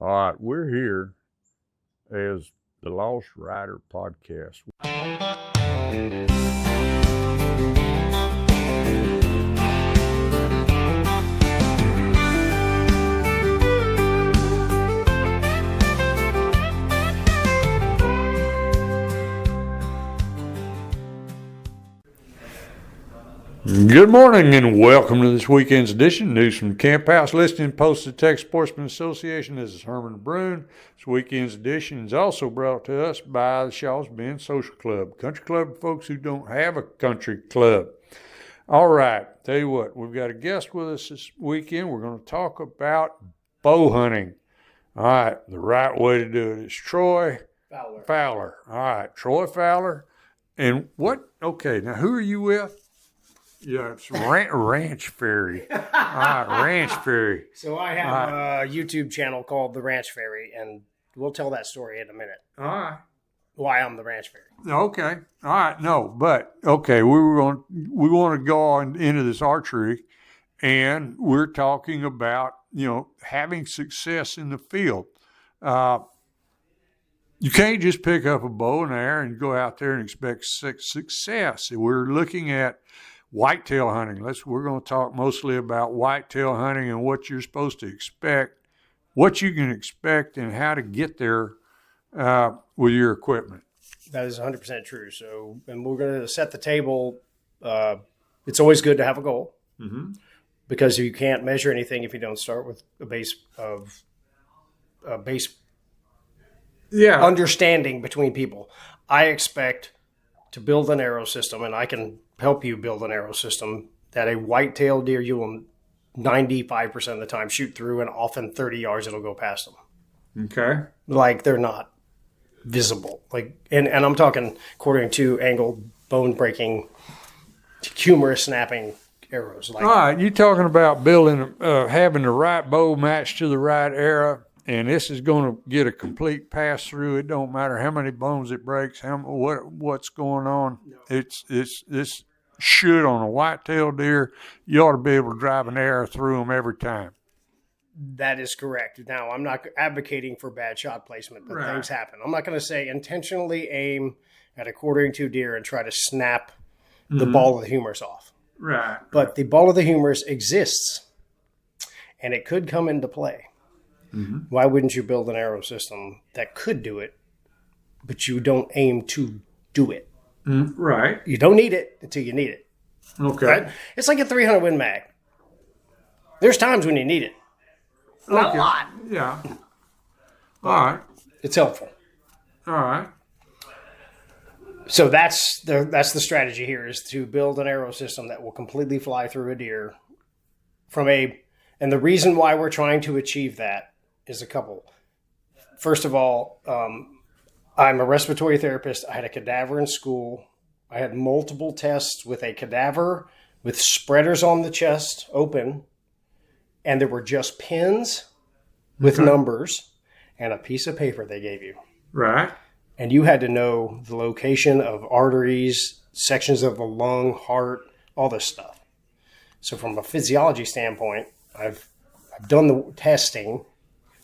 All right, we're here as the Lost Rider Podcast. Good morning and welcome to this weekend's edition. News from Camp House listing posted Texas Sportsman Association. This is Herman Brune. This weekend's edition is also brought to us by the Shaw's Bend Social Club, country club for folks who don't have a country club. All right, tell you what, we've got a guest with us this weekend. We're going to talk about bow hunting. All right, the right way to do it is Troy Fowler. All right, Troy Fowler. And what, okay, now who are you with? Yeah, it's Ranch Fairy. Ranch Fairy. So I have a YouTube channel called The Ranch Fairy, and we'll tell that story in a minute. All right. Why I'm the Ranch Fairy. Okay. All right. No, but okay, we want to go on into this archery, and we're talking about having success in the field. You can't just pick up a bow and arrow and go out there and expect success. We're looking at whitetail hunting. We're going to talk mostly about whitetail hunting and what you're supposed to expect, what you can expect, and how to get there with your equipment. That is 100% true. So, and we're going to set the table. It's always good to have a goal because you can't measure anything if you don't start with a base understanding between people. I expect to build an arrow system, and I can help you build an arrow system that a white-tailed deer you will 95% of the time shoot through, and often 30 yards it'll go past them. Okay. Like they're not visible. And I'm talking quarter-2 angled, bone-breaking, humorous snapping arrows. All right, you're talking about building, having the right bow matched to the right arrow. And this is going to get a complete pass through. It don't matter how many bones it breaks, what's going on. This should on a white-tailed deer. You ought to be able to drive an arrow through them every time. That is correct. Now, I'm not advocating for bad shot placement, but things happen. I'm not going to say intentionally aim at a quarter-2 deer and try to snap the ball of the humerus off. Right. But the ball of the humerus exists, and it could come into play. Mm-hmm. Why wouldn't you build an arrow system that could do it, but you don't aim to do it? Right. You don't need it until you need it. Okay. Right? It's like a 300 Win Mag. There's times when you need it. Not a lot. Yeah. All right. It's helpful. All right. So that's the strategy here, is to build an arrow system that will completely fly through a deer and the reason why we're trying to achieve that is a couple. First of all, I'm a respiratory therapist. I had a cadaver in school. I had multiple tests with a cadaver with spreaders on the chest open, and there were just pins with numbers and a piece of paper they gave you. Right. And you had to know the location of arteries, sections of the lung, heart, all this stuff. So from a physiology standpoint, I've done the testing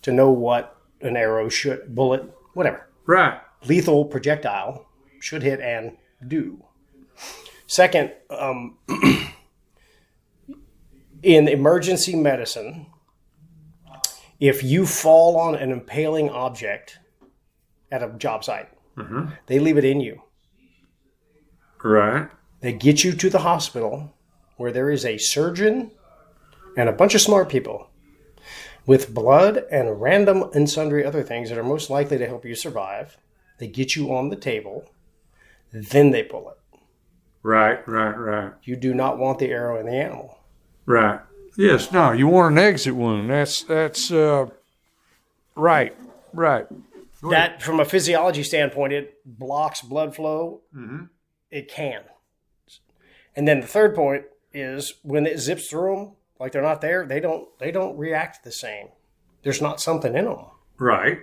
to know what an arrow bullet, whatever. Right. Lethal projectile should hit and do. Second, in emergency medicine, if you fall on an impaling object at a job site, they leave it in you. Right. They get you to the hospital where there is a surgeon and a bunch of smart people with blood and random and sundry other things that are most likely to help you survive. They get you on the table, then they pull it. Right. You do not want the arrow in the animal. Right. Yes, no, you want an exit wound. That's right. That, from a physiology standpoint, it blocks blood flow. Mm-hmm. It can. And then the third point is when it zips through them, like they're not there, they don't react the same. There's not something in them. Right.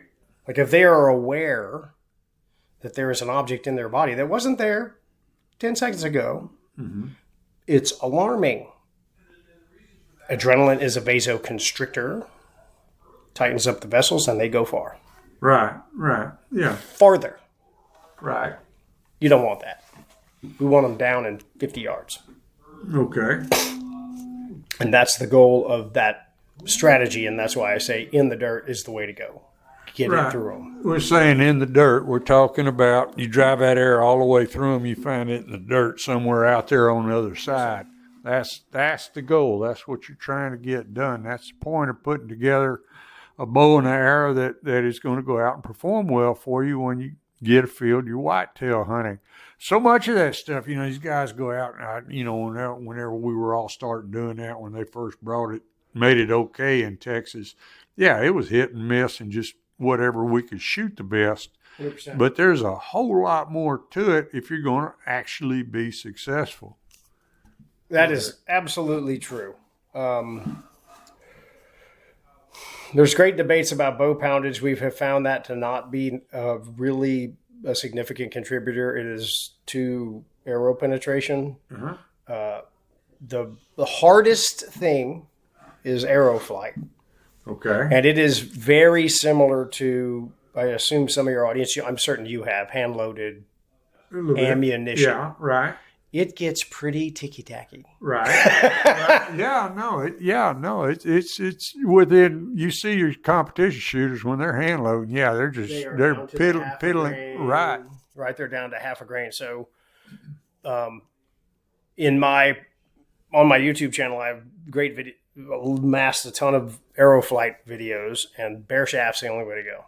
Like if they are aware that there is an object in their body that wasn't there 10 seconds ago, it's alarming. Adrenaline is a vasoconstrictor. tightens up the vessels, and they go far. Right. Yeah. Farther. Right. You don't want that. We want them down in 50 yards. Okay. And that's the goal of that strategy, and that's why I say in the dirt is the way to go. Get it through them. We're saying in the dirt. We're talking about you drive that arrow all the way through them, you find it in the dirt somewhere out there on the other side. That's the goal. That's what you're trying to get done. That's the point of putting together a bow and an arrow that is going to go out and perform well for you when you get afield your whitetail hunting. So much of that stuff, these guys go out and, whenever we were all starting doing that, when they first brought it, made it okay in Texas, yeah, it was hit and miss and just whatever we could shoot the best. 100%. But there's a whole lot more to it if you're going to actually be successful. That is absolutely true. There's great debates about bow poundage. We have found that to not be really a significant contributor. It is to arrow penetration. The hardest thing is arrow flight. Okay. And it is very similar to, I assume some of your audience, I'm certain you have, hand-loaded ammunition. Yeah, right. It gets pretty ticky-tacky. Right. It's within, you see your competition shooters when they're hand loading. Yeah, they're piddling. Right. Right. They're down to half a grain. So, on my YouTube channel, I have great video, amassed a ton of arrow flight videos, and bare shaft's the only way to go.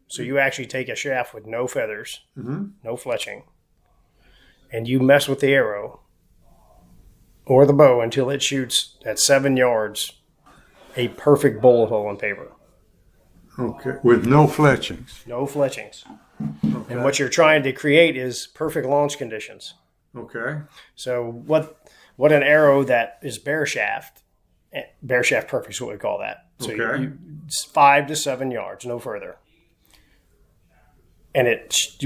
So you actually take a shaft with no feathers, no fletching, and you mess with the arrow or the bow until it shoots at 7 yards, a perfect bullet hole in paper. Okay, with no fletchings. No fletchings. Okay. And what you're trying to create is perfect launch conditions. Okay. So what an arrow that is bare shaft perfect is what we call that. So okay. It's 5 to 7 yards, no further. And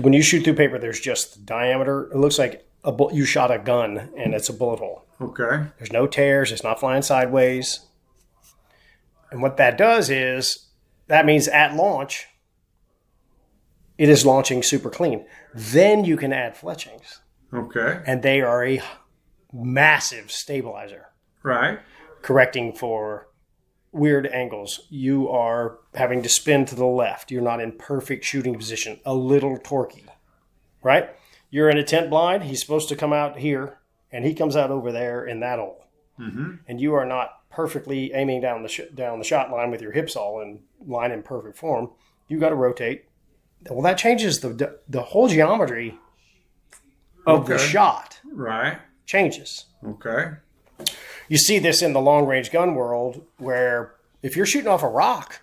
when you shoot through paper, there's just the diameter. It looks like you shot a gun, and it's a bullet hole. Okay. There's no tears. It's not flying sideways. And what that does is, that means at launch, it is launching super clean. Then you can add fletchings. Okay. And they are a massive stabilizer. Right. Correcting for weird angles. You are having to spin to the left. You're not in perfect shooting position. A little torquey. Right? You're in a tent blind. He's supposed to come out here, and he comes out over there in that hole. Mm-hmm. And you are not perfectly aiming down the shot line with your hips all in line in perfect form. You got to rotate. Well, that changes the whole geometry of the shot. Right. Changes. Okay. You see this in the long range gun world, where if you're shooting off a rock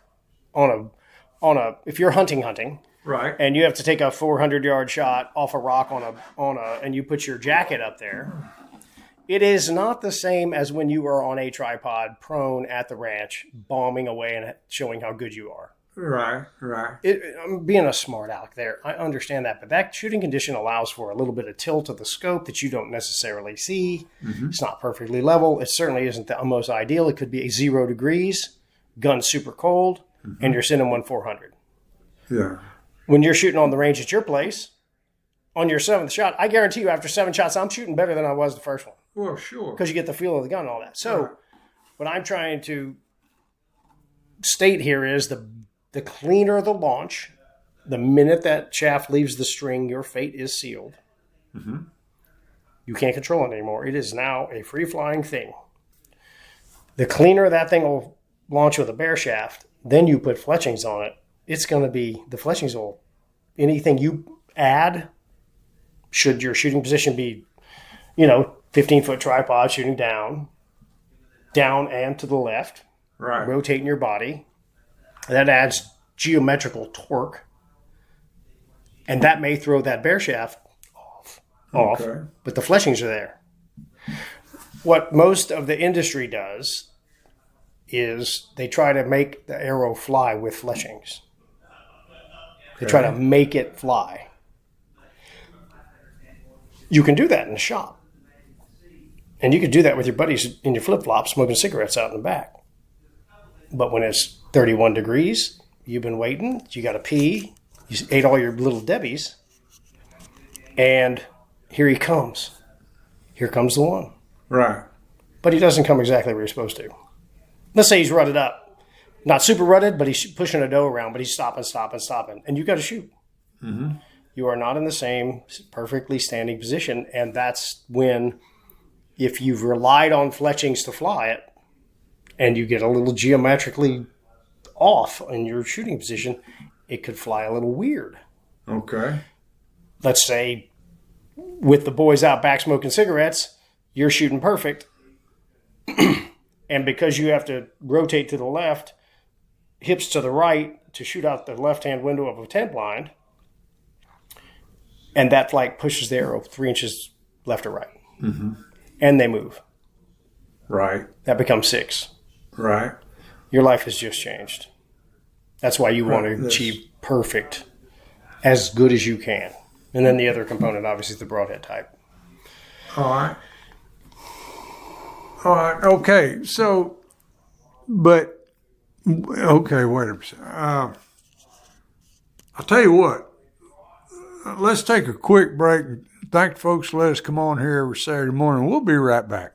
if you're hunting, right, and you have to take a 400-yard shot off a rock and you put your jacket up there, it is not the same as when you are on a tripod, prone at the ranch, bombing away and showing how good you are. Right. I'm being a smart aleck there. I understand that, but that shooting condition allows for a little bit of tilt of the scope that you don't necessarily see. Mm-hmm. It's not perfectly level. It certainly isn't the most ideal. It could be 0 degrees, gun super cold, and you're sending 1/400. Yeah. When you're shooting on the range at your place, on your 7th shot, I guarantee you after 7 shots, I'm shooting better than I was the first one. Well, sure. Because you get the feel of the gun and all that. So what I'm trying to state here is the cleaner the launch, the minute that shaft leaves the string, your fate is sealed. Mm-hmm. You can't control it anymore. It is now a free-flying thing. The cleaner that thing will launch with a bare shaft, then you put fletchings on it, it's going to be, the fletchings will, anything you add, should your shooting position be, 15-foot tripod shooting down and to the left, right, rotating your body, that adds geometrical torque, and that may throw that bare shaft off, okay, but the fletchings are there. What most of the industry does is they try to make the arrow fly with fletchings. They try to make it fly. You can do that in the shop. And you can do that with your buddies in your flip-flops smoking cigarettes out in the back. But when it's 31 degrees. You've been waiting. You got to pee. You ate all your little Debbies. And here he comes. Here comes the one. Right. But he doesn't come exactly where he's supposed to. Let's say he's rutted up. Not super rutted, but he's pushing a doe around, but he's stopping. And you got to shoot. Mm-hmm. You are not in the same perfectly standing position. And that's when, if you've relied on fletchings to fly it, and you get a little geometrically off in your shooting position, it could fly a little weird. Okay. Let's say with the boys out back smoking cigarettes, you're shooting perfect. And because you have to rotate to the left, hips to the right to shoot out the left-hand window of a tent blind, and that flight pushes the arrow 3 inches left or right. Mm-hmm. And they move. Right. That becomes 6. Right. Your life has just changed. That's why you want to achieve perfect, as good as you can. And then the other component, obviously, is the broadhead type. All right. All right. Okay. So, but, okay, wait a second. I'll tell you what. Let's take a quick break. Thank the folks for letting us come on here every Saturday morning. We'll be right back.